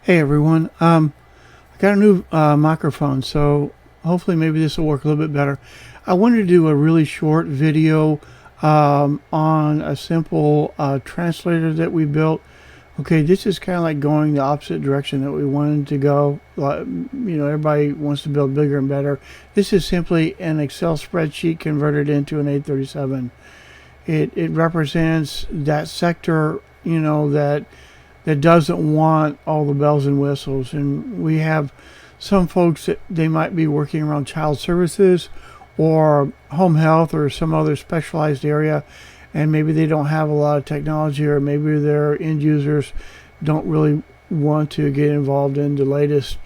Hey everyone, I got a new microphone, so hopefully maybe this will work a little bit better. I wanted to do a really short video on a simple translator that we built. Okay, this is kind of like going the opposite direction that we wanted to go. Everybody wants to build bigger and better. This is simply an Excel spreadsheet converted into an 837. It represents that sector, that doesn't want all the bells and whistles. And we have some folks that they might be working around child services or home health or some other specialized area, and maybe they don't have a lot of technology, or maybe their end users don't really want to get involved in the latest,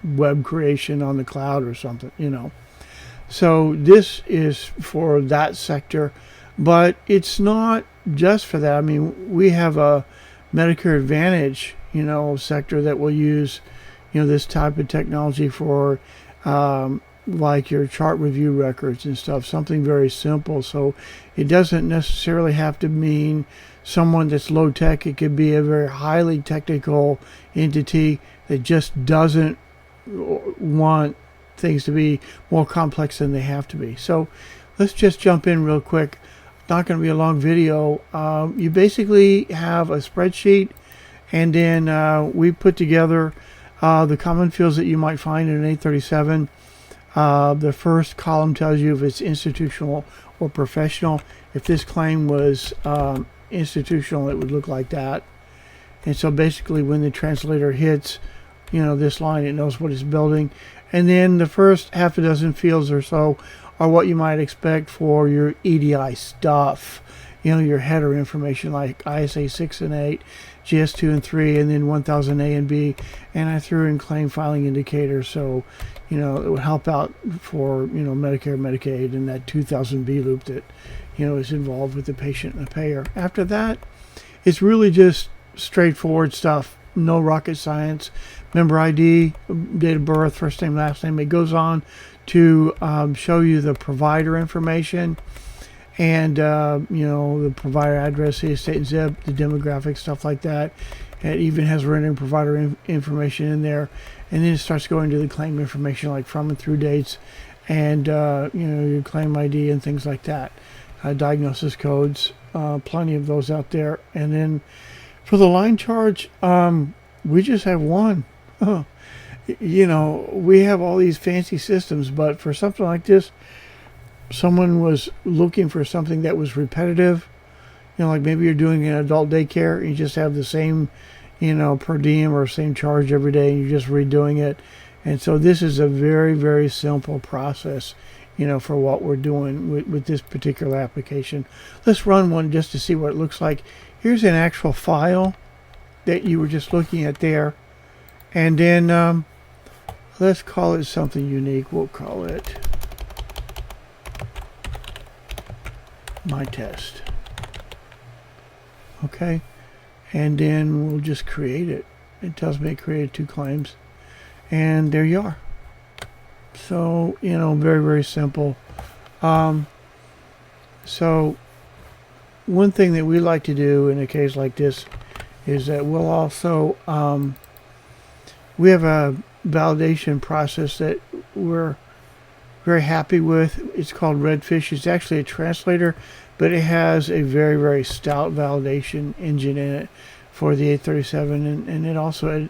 web creation on the cloud or something. So this is for that sector, but it's not just for that. I mean, we have a Medicare Advantage, sector that will use, this type of technology for, like your chart review records and stuff, something very simple. So it doesn't necessarily have to mean someone that's low tech. It could be a very highly technical entity that just doesn't want things to be more complex than they have to be. So let's just jump in real quick. Not going to be a long video. You basically have a spreadsheet, and then we put together the common fields that you might find in an 837. The first column tells you if it's institutional or professional. If this claim was institutional, it would look like that. And so basically when the translator hits this line, it knows what it's building. And then the first half a dozen fields or so are what you might expect for your EDI stuff. Your header information like ISA 6 and 8, GS 2 and 3, and then 1000 A and B. And I threw in claim filing indicators, so it would help out for Medicare, Medicaid, and that 2000 B loop that is involved with the patient and the payer. After that, it's really just straightforward stuff. No rocket science. Member ID, date of birth, first name, last name. It goes on to show you the provider information and the provider address, the state and zip, the demographics, stuff like that. It even has rendering provider information in there, and then it starts going to the claim information like from and through dates, and your claim ID and things like that. Diagnosis codes, plenty of those out there. And then for the line charge, we just have one. We have all these fancy systems, but for something like this, someone was looking for something that was repetitive. Like maybe you're doing an adult daycare and you just have the same, per diem or same charge every day, and you're just redoing it. And so this is a very, very simple process, for what we're doing with this particular application. Let's run one just to see what it looks like. Here's an actual file that you were just looking at there. And then let's call it something unique. We'll call it my test. Okay. And then we'll just create it. It tells me it created 2 claims. And there you are. So, very, very simple. So one thing that we like to do in a case like this is that we'll also we have a validation process that we're very happy with. It's called Redfish. It's actually a translator, but it has a very, very stout validation engine in it for the 837, and it also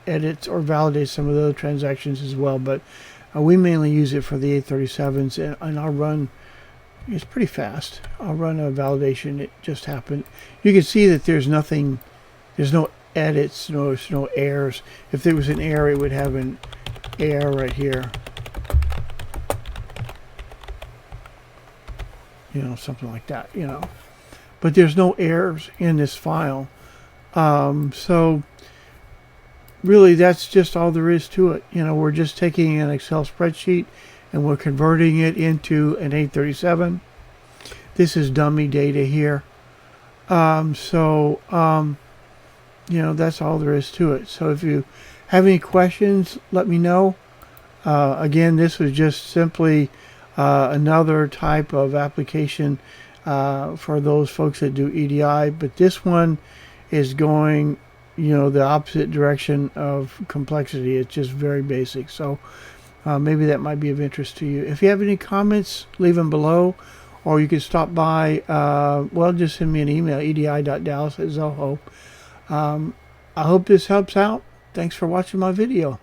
edits or validates some of the other transactions as well. But we mainly use it for the 837s, and I'll run. It's pretty fast. I'll run a validation. It just happened. You can see that there's nothing. There's no edits, there's no errors. If there was an error, it would have an error right here. Something like that, But there's no errors in this file. So really that's just all there is to it. We're just taking an Excel spreadsheet and we're converting it into an 837. This is dummy data here. That's all there is to it. So if you have any questions, let me know. Again, this was just simply another type of application for those folks that do EDI, but this one is going the opposite direction of complexity. It's just very basic. So maybe that might be of interest to you. If you have any comments, leave them below, or you can stop by. Well, just send me an email, edi.dallas@zoho. I hope this helps out. Thanks for watching my video.